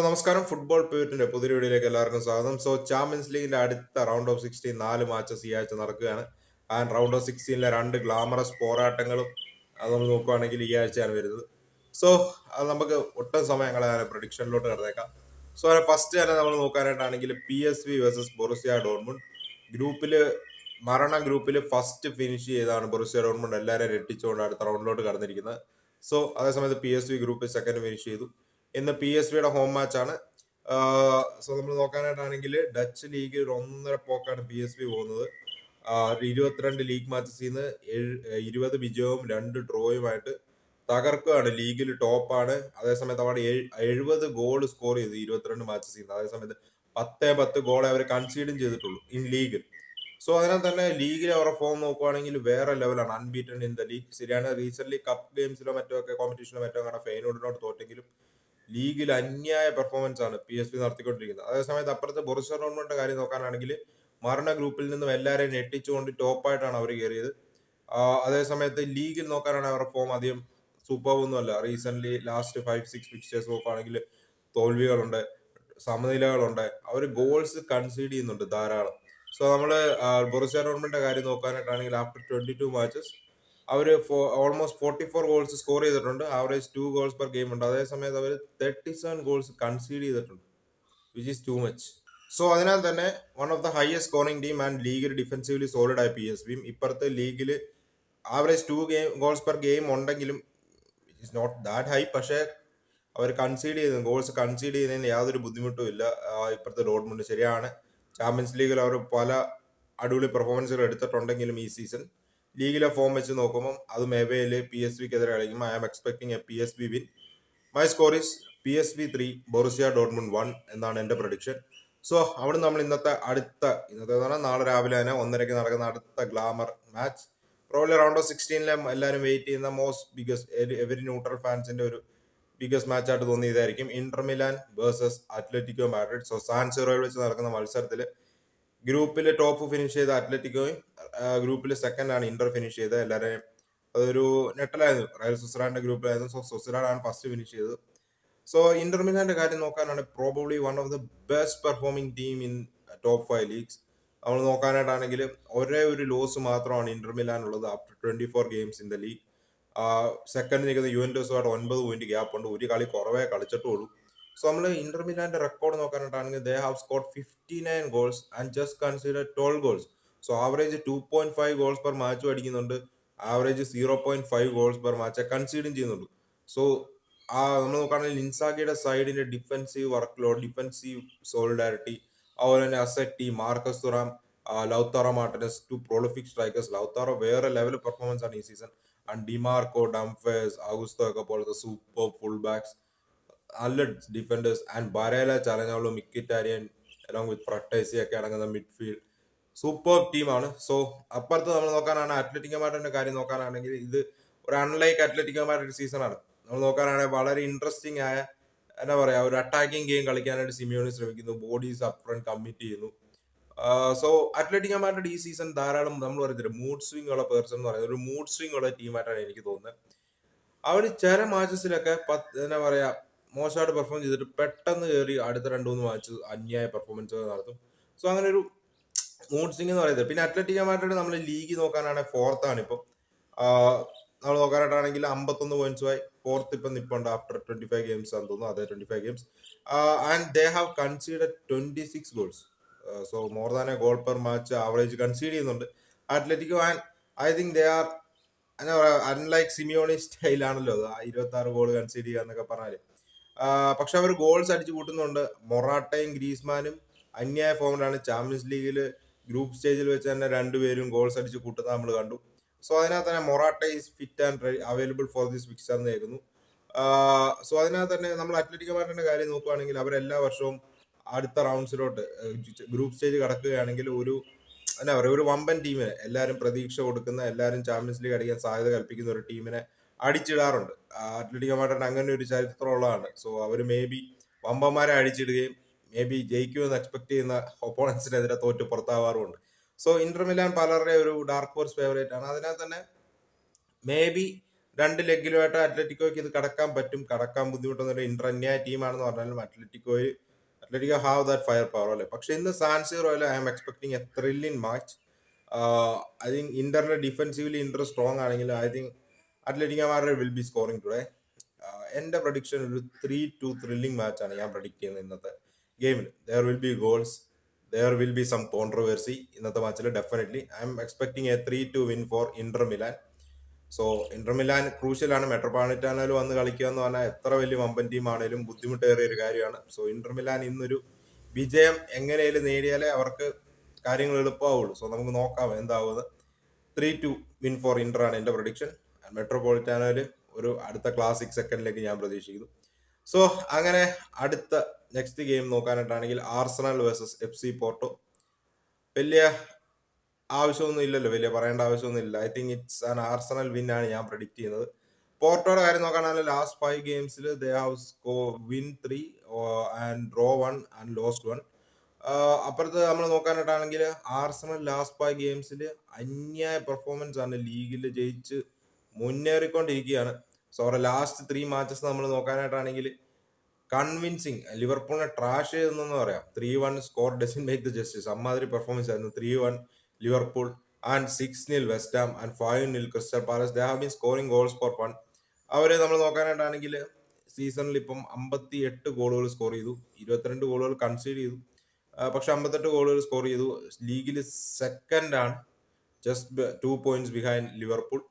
നമസ്കാരം. ഫുട്ബോൾ പ്യൂരിന്റെ പുതിയ വീഡിയോയിലേക്ക് എല്ലാവർക്കും സ്വാഗതം. ചാമ്പ്യൻസ് ലീഗിന്റെ അടുത്ത റൗണ്ട് ഓഫ് 16 4 മാച്ചസ് ഈ ആഴ്ച നടക്കുകയാണ്. ആൻഡ് റൗണ്ട് ഓഫ് 16ലെ രണ്ട് ഗ്ലാമറസ് പോരാട്ടങ്ങളും അത് നമ്മൾ നോക്കുകയാണെങ്കിൽ ഈ ആഴ്ചയാണ് വരുന്നത്. സോ അത് നമുക്ക് ഒട്ടും സമയം കളയാതെ പ്രഡിക്ഷനിലോട്ട് കടന്നേക്കാം. ഫസ്റ്റ് തന്നെ നമ്മൾ നോക്കാനായിട്ടാണെങ്കിൽ PSV വേഴ്സസ് ബൊറുസിയ ഡോർട്ട്മുണ്ട്. ഗ്രൂപ്പില് ഫസ്റ്റ് ഫിനിഷ് ചെയ്താണ് ബൊറുസിയ ഡോർട്ട്മുണ്ട് എല്ലാവരെയും രക്ഷിച്ചുകൊണ്ട് അടുത്ത റൗണ്ടിലോട്ട് കടന്നിരിക്കുന്നത്. അതേസമയത്ത് PSV ഗ്രൂപ്പിൽ സെക്കൻഡ് ഫിനിഷ് ചെയ്തു. ഇന്ന് PSVയുടെ ഹോം മാച്ച് ആണ്. നമ്മൾ നോക്കാനായിട്ടാണെങ്കിൽ ഡച്ച് ലീഗിൽ ഒരു ഒന്നര പോക്കാണ് PSV പോകുന്നത്. 22 ലീഗ് മാച്ചസിൽ നിന്ന് 20 വിജയവും 2 ഡ്രോയുമായിട്ട് തകർക്കുകയാണ്. ലീഗിൽ ടോപ്പാണ്. അതേസമയത്ത് അവിടെ 70 ഗോൾ സ്കോർ ചെയ്തു 22 മാച്ചസിൽ നിന്ന്. അതേസമയത്ത് 10 ഗോളെ അവർ കൺസീഡും ചെയ്തിട്ടുള്ളൂ ഇൻ ലീഗിൽ. അതിനാൽ തന്നെ ലീഗിലെ അവരുടെ ഫോം നോക്കുവാണെങ്കിൽ വേറെ ലെവലാണ്. Unbeaten in the league. ശരിയാണ്, റീസെന്റ് കപ്പ് ഗെയിംസിലോ മറ്റോ ഒക്കെ കോമ്പറ്റീഷനിലോ മറ്റോ കാണാൻ ഫെയ്നോർഡിനോട് തോറ്റെങ്കിലും ലീഗിൽ അന്യായ പെർഫോമൻസ് ആണ് PSV നടത്തിക്കൊണ്ടിരിക്കുന്നത്. അതേസമയത്ത് അപ്പുറത്തെ ബൊറുസിയ ഡോർട്ട്മുണ്ടിന്റെ കാര്യം നോക്കാനാണെങ്കിൽ മരണ ഗ്രൂപ്പിൽ നിന്നും എല്ലാവരെയും ഞെട്ടിച്ചുകൊണ്ട് ടോപ്പായിട്ടാണ് അവർ കയറിയത്. അതേസമയത്ത് ലീഗിൽ നോക്കാനാണ് അവരുടെ ഫോം അധികം സൂപ്പർ ഒന്നുമല്ല. റീസെന്റ് ലാസ്റ്റ് 5-6 ഫിക്ചേഴ്സ് നോക്കുകയാണെങ്കിൽ തോൽവികളുണ്ട്, സമനിലകളുണ്ട്, അവർ ഗോൾസ് കൺസീഡ് ചെയ്യുന്നുണ്ട് ധാരാളം. നമ്മള് ബൊറുസിയ ഡോർട്ട്മുണ്ടിന്റെ കാര്യം നോക്കാനായിട്ടാണെങ്കിൽ ആഫ്റ്റർ 22 മാച്ചസ് അവര് ഓൾമോസ്റ്റ് 44 ഗോൾസ് സ്കോർ ചെയ്തിട്ടുണ്ട്. ആവറേജ് 2 ഗോൾസ് പെർ ഗെയിം ഉണ്ട്. അതേസമയത്ത് അവർ 37 ഗോൾസ് കൺസീഡ് ചെയ്തിട്ടുണ്ട്, വിച്ച് ഈസ് ടു മച്ച്. അതിനാൽ തന്നെ one of the highest scoring team and ലീഗിൽ ഡിഫൻസീവ്ലി സോളിഡ് ആയ PSV ഇപ്പുറത്തെ ലീഗിൽ ആവറേജ് 2 ഗോൾസ് പെർ ഗെയിം ഉണ്ടെങ്കിലും ഇറ്റ്സ് നോട്ട് ദാറ്റ് ഹൈ. പക്ഷേ അവർ ഗോൾസ് കൺസീഡ് ചെയ്യുന്നതിന് യാതൊരു ബുദ്ധിമുട്ടും ഇല്ല ഇപ്പുറത്തെ ഡോർട്ട്മുണ്ട്. ശരിയാണ്, ചാമ്പ്യൻസ് ലീഗിൽ അവർ പല അടിപൊളി പെർഫോമൻസുകൾ എടുത്തിട്ടുണ്ടെങ്കിലും ഈ സീസൺ ലീഗിലെ ഫോം വെച്ച് നോക്കുമ്പോൾ അത് മെവേയില് PSVക്കെതിരെ കളിക്കുമ്പോൾ I am expecting a PSV win. My score is PSV 3 Borussia Dortmund 1 എന്നാണ് എന്റെ പ്രഡിക്ഷൻ. അവിടെ നമ്മൾ ഇന്നത്തെ നാളെ രാവിലെ തന്നെ 1:30 നടക്കുന്ന അടുത്ത glamour match probably round of 16ലെ എല്ലാവരും വെയിറ്റ് ചെയ്യുന്ന എവരി ന്യൂട്രൽ ഫാൻസിന്റെ ഒരു ബിഗസ്റ്റ് മാച്ച് ആയിട്ട് തോന്നിയതായിരിക്കും Inter Milan versus Atletico Madrid. സാൻ സിറോയിൽ വെച്ച് നടക്കുന്ന മത്സരത്തിൽ ഗ്രൂപ്പിൽ ടോപ്പ് ഫിനിഷ് ചെയ്ത അത്ലറ്റിക്കോയും ഗ്രൂപ്പിൽ സെക്കൻഡ് ആണ് ഇന്റർ ഫിനിഷ് ചെയ്തത്. എല്ലാവരെയും അതൊരു നെട്ടലായിരുന്നു. റയൽ സൊസറാന്റെ ഗ്രൂപ്പിലായിരുന്നു. സൊസറാണ് ഫസ്റ്റ് ഫിനിഷ് ചെയ്തത്. ഇന്റർ മിലാന്റെ കാര്യം നോക്കാനാണ് probably one of the best performing team in top 5 leagues. നമ്മൾ നോക്കാനായിട്ടാണെങ്കിൽ ഒരേ ഒരു ലോസ് മാത്രമാണ് ഇന്റർ മിലാൻ ഉള്ളത് after 24 games in the league. Second നിൽക്കുന്ന യുവന്റസുമായിട്ട് 9 പോയിന്റ് ഗ്യാപ്പ് ഉണ്ട്. ഒരു കളി കുറവേ കളിച്ചിട്ടുള്ളൂ. നമ്മൾ ഇന്റർ മിലാന്റെ റെക്കോർഡ് നോക്കാനായിട്ടാണെങ്കിൽ they have scored 59 goals and just consider 12 goals. Average 2.5 goals per മാച്ചും അടിക്കുന്നുണ്ട്. ആവറേജ് 0.5 ഗോൾസ് പെർ മാച്ച് കൺസീഡും ചെയ്യുന്നുണ്ട്. നമ്മൾ നോക്കുകയാണെങ്കിൽ ഇൻസാഗിയുടെ സൈഡിന്റെ defensive work load, defensive solidarity, അതുപോലെ തന്നെ അസെറ്റി, Marcus Thuram, Lautaro Martinez, 2 prolific strikers. Lautaro വേറെ ലെവൽ പെർഫോമൻസ് ആണ് ഈ season. And Dimarco, Dumfries, Augusto ഒക്കെ പോലത്തെ സൂപ്പർ ഫുൾ ബാക്സ്, നല്ല defenders. And Barella, ചലഞ്ഞോളൂ, മിക്കിറ്റാരിയൻ along with Frattesi ഒക്കെ അടങ്ങുന്ന മിഡ്ഫീൽഡ് സൂപ്പർ ടീമാണ്. അപ്പുറത്ത് നമ്മൾ നോക്കാനാണ് അത്ലറ്റിക്കോ മാഡ്രിഡിന്റെ കാര്യം നോക്കാനാണെങ്കിൽ ഇത് ഒരു അൺലൈക്ക് അത്ലറ്റിക്കോ മാഡ്രിഡ് സീസൺ ആണ്. നമ്മൾ നോക്കാനാണെങ്കിൽ വളരെ ഇൻട്രസ്റ്റിംഗ് ആയ എന്താ പറയാ ഒരു അറ്റാക്കിംഗ് ഗെയിം കളിക്കാനായിട്ട് സിമിയോണി ശ്രമിക്കുന്നു. ബോഡീസ് അപ്പ് ഫ്രണ്ട് കമ്മിറ്റ് ചെയ്യുന്നു. അത്ലറ്റിക്കോ മാഡ്രിഡ് ഈ സീസൺ ധാരാളം നമ്മൾ പറയുന്നത് മൂഡ് സ്വിംഗ് ഉള്ള പേഴ്സൺ എന്ന് പറയുന്നത് ഒരു മൂഡ് സ്വിംഗ് ഉള്ള ടീമായിട്ടാണ് എനിക്ക് തോന്നുന്നത്. അവർ ചില മാച്ചസിലൊക്കെ എന്താ പറയാ മോശമായിട്ട് പെർഫോം ചെയ്തിട്ട് പെട്ടെന്ന് കയറി അടുത്ത 2-3 മാച്ച് അന്യായ പെർഫോമൻസ് നടത്തും. അങ്ങനെ ഒരു മൂഡ് സ്വിംഗ് എന്ന് പറയുന്നത്. പിന്നെ അത്ലറ്റിക്കോ മാഡ്രിഡ് നമ്മൾ ലീഗ് നോക്കാനാണെങ്കിൽ 4th ആണ് ഇപ്പം. നമ്മൾ നോക്കാനായിട്ടാണെങ്കിൽ 51 പോയിന്റ്സുമായി 4th ഇപ്പം നിപ്പുണ്ട് ആഫ്റ്റർ 25 ഗെയിംസ് ആണെന്ന് തോന്നുന്നു. അതെ, 25 games. And they have conceded 26 goals. More than a goal per match average concede ചെയ്യുന്നുണ്ട് Atletico. And I think they are എന്താ പറയാ അൺലൈക്ക് സിമിയോണി സ്റ്റൈലാണല്ലോ 26 ഗോൾ കൺസീഡ് ചെയ്യുക എന്നൊക്കെ പറഞ്ഞാല്. പക്ഷെ അവർ ഗോൾസ് അടിച്ചു കൂട്ടുന്നുണ്ട്. മൊറാട്ടയും ഗ്രീസ്മാനും അന്യായ ഫോമിലാണ്. ചാമ്പ്യൻസ് ലീഗിൽ ഗ്രൂപ്പ് സ്റ്റേജിൽ വെച്ച് തന്നെ രണ്ടുപേരും ഗോൾസ് അടിച്ച് കൂട്ടുന്നത് നമ്മൾ കണ്ടു. അതിനകത്ത് തന്നെ Morata is fit and available for this fixture എന്ന് കേൾക്കുന്നു. അതിനകത്ത് തന്നെ നമ്മൾ അത്ലറ്റിക്കോ മാഡ്രിഡിന്റെ കാര്യം നോക്കുകയാണെങ്കിൽ അവരെല്ലാ വർഷവും അടുത്ത റൗണ്ട്സിലോട്ട് ഗ്രൂപ്പ് സ്റ്റേജ് കടക്കുകയാണെങ്കിൽ ഒരു എന്താ പറയുക ഒരു വമ്പൻ ടീമിനെ എല്ലാവരും പ്രതീക്ഷ കൊടുക്കുന്ന, എല്ലാവരും ചാമ്പ്യൻസ് ലീഗ് അടിക്കാൻ സാധ്യത കൽപ്പിക്കുന്ന ഒരു ടീമിനെ അടിച്ചിടാറുണ്ട്. അത്ലറ്റിക്കോ മാഡ്രിഡ് അങ്ങനെ ഒരു ചരിത്രമുള്ളതാണ്. അവർ മേ ബി വമ്പന്മാരെ അടിച്ചിടുകയും മേ ബി ജയിക്കുമെന്ന് എക്സ്പെക്ട് ചെയ്യുന്ന ഒപ്പോണൻസിനെതിരെ തോറ്റ് പുറത്താവാറുമുണ്ട്. ഇന്റർ മിലാൻ പലരുടെ ഒരു ഡാർക്ക് ഹോഴ്സ് ഫേവറേറ്റ് ആണ്. അതിനകത്ത് തന്നെ മേ ബി രണ്ട് ലെഗിലുമായിട്ട് അത്ലറ്റിക്കോയ്ക്ക് ഇത് കടക്കാൻ ബുദ്ധിമുട്ടൊന്നും ഇന്റർ അന്യായ ടീമാണെന്ന് പറഞ്ഞാലും Atletico have that fire power അല്ലേ. പക്ഷെ ഇന്ന് സാൻസിറോയിൽ I'm expecting a thrilling match. I think ഇന്ററിന്റെ ഡിഫെൻസീവ്ലി ഇന്റർ സ്ട്രോങ് ആണെങ്കിൽ I think Atletico Madrid will be scoring today. എന്റെ പ്രഡിക്ഷൻ ഒരു 3-2 ത്രില്ലിംഗ് മാച്ചാണ് ഞാൻ പ്രഡിക്ട് ചെയ്യുന്നത് ഇന്നത്തെ ഗെയിമിൽ. There will be goals, there will be some controversy ഇന്നത്തെ മാച്ചിൽ definitely. I'm expecting a 3-2 win for Inter Milan. So Inter Milan ക്രൂഷ്യലാണ്. മെട്രോപൊളിറ്റാനോയിൽ വന്ന് കളിക്കുക എന്ന് പറഞ്ഞാൽ എത്ര വലിയ വമ്പൻ ടീം ആണേലും ബുദ്ധിമുട്ടേറിയ ഒരു കാര്യമാണ്. സോ ഇന്റർ മിലാൻ ഇന്നൊരു വിജയം എങ്ങനെയാലും നേടിയാലേ അവർക്ക് കാര്യങ്ങൾ എളുപ്പമാവുള്ളൂ. സോ നമുക്ക് നോക്കാം എന്താവുന്നത്. 3-2 വിൻ ഫോർ ഇന്റർ ആണ് എന്റെ പ്രൊഡിക്ഷൻ. മെട്രോപൊളിറ്റാനോയിൽ ഒരു അടുത്ത ക്ലാസിക് സെക്കൻഡിലേക്ക് ഞാൻ പ്രതീക്ഷിക്കുന്നു. സോ അങ്ങനെ അടുത്ത നെക്സ്റ്റ് ഗെയിം നോക്കാനായിട്ടാണെങ്കിൽ ആർസണൽ വേഴ്സസ് FC പോർട്ടോ. വലിയ ആവശ്യമൊന്നും ഇല്ലല്ലോ, വലിയ പറയേണ്ട ആവശ്യമൊന്നും ഇല്ല. I think it's an Arsenal win ആണ് ഞാൻ പ്രഡിക്ട് ചെയ്യുന്നത്. പോർട്ടോയുടെ കാര്യം നോക്കുകയാണെങ്കിൽ ലാസ്റ്റ് 5 ഗെയിംസിൽ they have win 3 and draw 1 and lost 1. അപ്പുറത്ത് നമ്മൾ നോക്കാനായിട്ടാണെങ്കിൽ ആർസണൽ ലാസ്റ്റ് 5 ഗെയിംസിൽ അന്യായ പെർഫോമൻസ് ആണ്, ലീഗിൽ ജയിച്ച് മുന്നേറിക്കൊണ്ടിരിക്കുകയാണ്. സോ അവരുടെ ലാസ്റ്റ് 3 മാച്ചസ് നമ്മൾ നോക്കാനായിട്ടാണെങ്കിൽ കൺവിൻസിങ്, ലിവർപൂളിനെ ട്രാഷ് ചെയ്തെന്ന് പറയാം. 3-1 score doesn't make the justice. അമ്മാതിരി പെർഫോമൻസ് ആയിരുന്നു. 3-1 Liverpool and 6-0 West Ham and 5-0 Crystal Palace. They have been scoring goals for fun. അവര് നമ്മൾ നോക്കാനായിട്ടാണെങ്കിൽ സീസണിൽ ഇപ്പം 58 ഗോളുകൾ സ്കോർ ചെയ്തു, 22 ഗോളുകൾ കൺസീഡ് ചെയ്തു. പക്ഷെ 58 ഗോളുകൾ സ്കോർ ചെയ്തു. ലീഗിൽ സെക്കൻഡ് ആണ്, just 2 points behind Liverpool.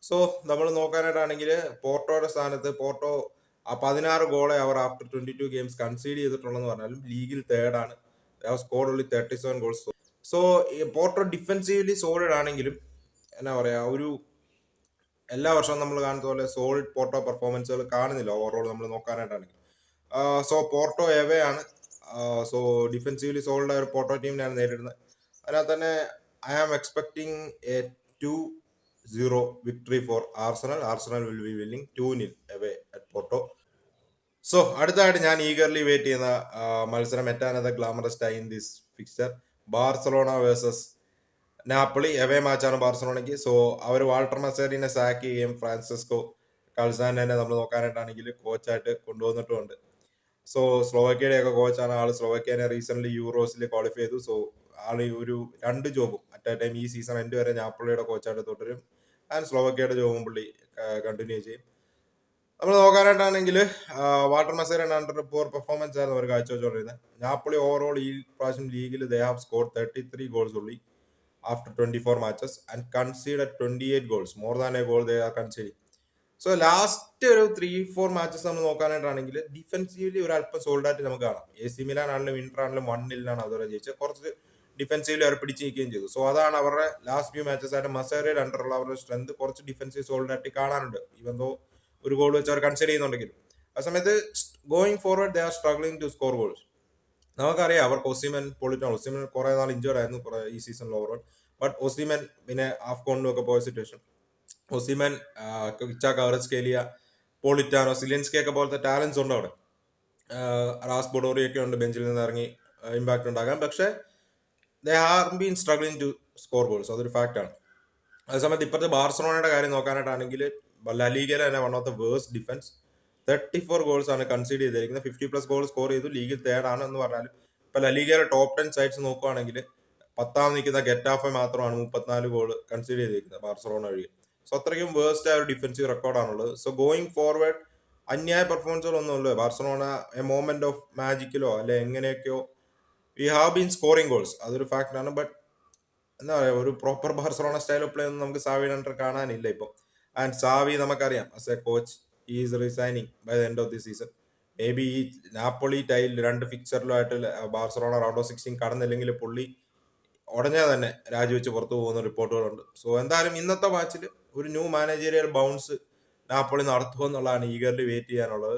So നമ്മൾ നോക്കാനായിട്ടാണെങ്കിൽ പോർട്ടോയുടെ സ്ഥാനത്ത് പോർട്ടോ 16 ഗോളെ അവർ ആഫ്റ്റർ 22 ഗെയിംസ് കൺസീഡ് ചെയ്തിട്ടുള്ളതെന്ന് പറഞ്ഞാലും ലീഗിൽ തേർഡ് ആണ്. Score only 37 goals. So Porto defensively solid ആണെങ്കിലും എന്നാ പറയാ, ഒരു എല്ലാ വർഷവും നമ്മൾ കാണുന്ന പോലെ സോളിഡ് പോർട്ടോ പെർഫോമൻസുകൾ കാണുന്നില്ല ഓവറോൾ നമ്മൾ നോക്കാനായിട്ടാണെങ്കിൽ. സോ പോർട്ടോ എവേ ആണ്. സോ ഡിഫെൻസീവ്ലി സോളിഡ് ഒരു പോർട്ടോ ടീമിനെയാണ് നേരിടുന്നത്. അതിനകത്ത് തന്നെ I am expecting a 2-0 victory for Arsenal. Arsenal will be winning 2-0 away at Porto. So അടുത്തായിട്ട് ഞാൻ ഈഗർലി വെയിറ്റ് ചെയ്യുന്ന മത്സരം എറ്റാനത glamorous time in this fixture, Barcelona versus Napoli. Away മാച്ചാണ് ബാർസലോണയ്ക്ക്. സോ അവർ വാൾട്ടർ മസേറിനെ സാക്ക് ചെയ്യുകയും ഫ്രാൻസിസ്കോ കൾസാനെ നമ്മൾ നോക്കാനായിട്ടാണെങ്കിൽ കോച്ചായിട്ട് കൊണ്ടുവന്നിട്ടുമുണ്ട്. സോ സ്ലോവാക്യയുടെ ഒക്കെ കോച്ചാണ് ആള്. സ്ലോവാക്യനെ റീസെന്റ് യൂറോസിൽ ക്വാളിഫൈ ചെയ്തു. സോ ആള് ഒരു 2 ജോബും അറ്റ് എ ടൈം ഈ സീസൺ എൻഡ് വരെ നാപ്പൊളിയുടെ കോച്ചായിട്ട് തുടരും. ആൻഡ് സ്ലോവാക്യയുടെ ജോബും പുള്ളി കണ്ടിന്യൂ ചെയ്യും. നമ്മൾ നോക്കാനായിട്ടാണെങ്കിൽ വാൾട്ടർ മസേറിന് അണ്ടർ പോർ പെർഫോമൻസ് ആയിരുന്നു അവർ കാഴ്ചവെച്ചുകൊണ്ടിരുന്നത്. നാപ്പൊളി ഓവറോൾ ഈ പ്രാവശ്യം ലീഗിൽ ദേ ഹാവ് സ്കോർ 33 ഗോൾസ് ഉള്ളി after 24 matches and conceded 28 goals, more than a goal they are conceding. So last ഒരു 3-4 മാച്ചസ് നമ്മൾ നോക്കാനായിട്ടാണെങ്കിൽ ഡിഫെൻസീവ്ലി ഒരു അല്പം സോൾഡായിട്ട് നമുക്ക് കാണാം. AC മിലാൻ ആണെങ്കിലും ഇന്റർ ആണെങ്കിലും 1-0 അതുവരെ ജയിച്ചത്. കുറച്ച് ഡിഫെൻസീവ്ലി അവർ പിടിച്ച് നിൽക്കുകയും ചെയ്തു. സോ അതാണ് അവരുടെ ലാസ്റ്റ് ഫ്യൂ മാച്ചസ് ആയിട്ട് മസേറയുടെ അണ്ടറുള്ള അവരുടെ സ്ട്രെങ്ത് കുറച്ച് ഡിഫെൻസീവ് സോൾഡായിട്ട് കാണാനുണ്ട്. ഈവൻ ദോ ഒരു ഗോൾ വെച്ച് അവർ കൺസിഡർ ചെയ്യുന്നുണ്ടെങ്കിലും ആ സമയത്ത് going forward they are struggling to score goals. നമുക്കറിയാം അവർക്ക് ഒസിമൻ കുറെ നാൾ ഇഞ്ചേർഡ് ആയിരുന്നു ഈ സീസണിൽ ഓവറോൾ. ബട്ട് ഒസിമൻ പിന്നെ ആഫ്കോണിലും ഒക്കെ പോയ സിറ്റുവേഷൻ, ഒസിമൻ, കവറസ്കേലിയ, പോളിറ്റാനോ, സിലിൻസ്കി ഒക്കെ പോലത്തെ ടാലൻസ് ഉണ്ട് അവിടെ. റാസ് ബൊഡോറിയൊക്കെ ഉണ്ട് ബെഞ്ചിൽ നിന്ന് ഇറങ്ങി ഇമ്പാക്ട് ഉണ്ടാകാൻ. പക്ഷേ they have been struggling to score goals, അതൊരു ഫാക്ട് ആണ്. അതേസമയത്ത് ഇപ്പോഴത്തെ ബാർസലോണയുടെ കാര്യം നോക്കാനായിട്ടാണെങ്കിൽ ലീഗയിലെ തന്നെ one of the worst defence. 34 goals ആണ് കൺസീഡ് ചെയ്തിരിക്കുന്നത്. 50+ ഗോൾ സ്കോർ ചെയ്തു. ലീഗിൽ തേർഡ് ആണ് എന്ന് പറഞ്ഞാലും ഇപ്പൊ ലീഗയിലെ ടോപ്പ് 10 സൈഡ്സ് നോക്കുവാണെങ്കിൽ 10ാം നിൽക്കുന്ന ഗെറ്റാഫെ മാത്രമാണ് 34 ഗോൾ കൺസീഡ് ചെയ്തിരിക്കുന്നത് ബാർസലോണ ഒഴികെ. സോ അത്രയ്ക്കും വേഴ്സ്റ്റ് ആയ ഒരു ഡിഫൻസീവ് റെക്കോർഡാണുള്ളത്. സോ ഗോയിങ് ഫോർവേഡ് അന്യായ പെർഫോമൻസുകളൊന്നുമല്ലോ. ബാർസലോണ എ മോമെന്റ് ഓഫ് മാജിക്കിലോ അല്ലെ എങ്ങനെയൊക്കെയോ we have been scoring goals, അതൊരു ഫാക്ട് ആണ്. ബട്ട് എന്താ പറയുക, ഒരു proper Barcelona style of play ഒന്നും നമുക്ക് സാവിയുടെ അണ്ടർ കാണാനില്ല ഇപ്പം. ആൻഡ് സാവി നമുക്കറിയാം as a coach is resigning by the end of the season. Maybe ഈ Napoli tile 2 ഫിക്ചറിലുമായിട്ട് Barcelona round of 16 കടന്നില്ലെങ്കിൽ പുള്ളി ഉടനെ തന്നെ രാജിവെച്ച് പുറത്തു പോകുന്ന റിപ്പോർട്ടുകളുണ്ട്. സോ എന്തായാലും ഇന്നത്തെ മാച്ചിൽ ഒരു ന്യൂ മാനേജറിയൽ ബൗൺസ് നാപ്പൊളി നടത്തുമെന്നുള്ളതാണ് ഈഗർലി വെയിറ്റ് ചെയ്യാനുള്ളത്.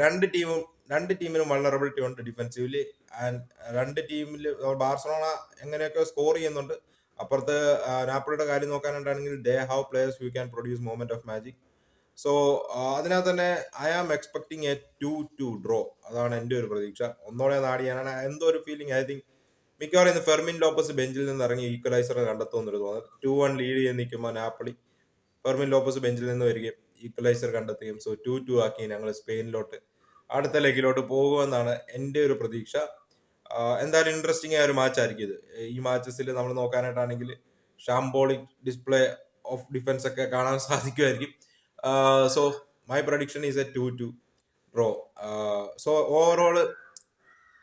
രണ്ട് ടീമിനും വൾണറബിലിറ്റി ഉണ്ട് ഡിഫെൻസീവ്ലി. ആൻഡ് രണ്ട് ടീമിൽ ബാർസലോണ എങ്ങനെയൊക്കെ സ്കോർ ചെയ്യുന്നുണ്ട്. അപ്പുറത്ത് നാപ്പൊളിയുടെ കാര്യം നോക്കാനായിട്ടാണെങ്കിൽ they have players who can produce moment of magic. So അതിനകത്ത് തന്നെ I am expecting a 2-2 draw. അതാണ് എൻ്റെ ഒരു പ്രതീക്ഷ. ഒന്നോടെ നാടിയാനാണ് എന്തോ ഒരു ഫീലിംഗ്. ഐ തിങ്ക് മിക്കവാറും ഇന്ന് ഫെർമിൻ ലോപ്പസ് ബെഞ്ചിൽ നിന്ന് ഇറങ്ങി ഈക്വലൈസർ കണ്ടെത്തുമെന്നൊരു തോന്നുന്നത്. 2-1 ലീഡ് ചെയ്ത് നിൽക്കുമ്പോൾ നാപ്പൊളി ഫെർമിൻ ലോപ്പസ് ബെഞ്ചിൽ നിന്ന് വരികയും ഈക്വലൈസർ കണ്ടെത്തുകയും 2-2 ആക്കി ഞങ്ങൾ സ്പെയിനിലോട്ട് അടുത്ത ലെഗിലോട്ട് പോകുമെന്നാണ് എൻ്റെ ഒരു പ്രതീക്ഷ. എന്തായാലും ഇൻട്രസ്റ്റിംഗ് ആയ ഒരു മാച്ച് ആയിരിക്കും ഇത്. ഈ മാച്ചസിൽ നമ്മൾ നോക്കാനായിട്ടാണെങ്കിൽ ഷാംബോളിക് ഡിസ്പ്ലേ ഓഫ് ഡിഫൻസ് ഒക്കെ കാണാൻ സാധിക്കുമായിരിക്കും. So my prediction is a 2-2 draw. So overall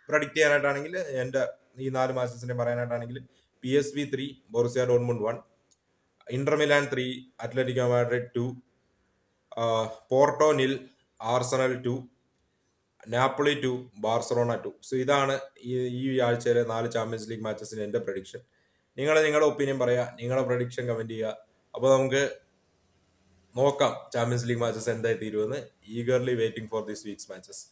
predict ചെയ്യാനായിട്ടാണെങ്കിൽ എൻ്റെ ഈ 4 മാച്ചസിനെ പറയാനായിട്ടാണെങ്കിൽ PSV 3, Borussia Dortmund 1, Inter Milan 3, Atletico Madrid 2, Porto 0, Arsenal 2, Napoli 2, Barcelona 2. So ഇതാണ് ഈ ആഴ്ചയിലെ 4 ചാമ്പ്യൻസ് ലീഗ് മാച്ചസിന് എൻ്റെ പ്രഡിക്ഷൻ. നിങ്ങളുടെ ഒപ്പീനിയൻ പറയുക, നിങ്ങളുടെ പ്രഡിക്ഷൻ കമന്റ് ചെയ്യുക. അപ്പോൾ നമുക്ക് നോക്കാം ചാമ്പ്യൻസ് ലീഗ് മാച്ചസ് എന്തായി തീരുമെന്ന്. Eagerly waiting for this week's matches.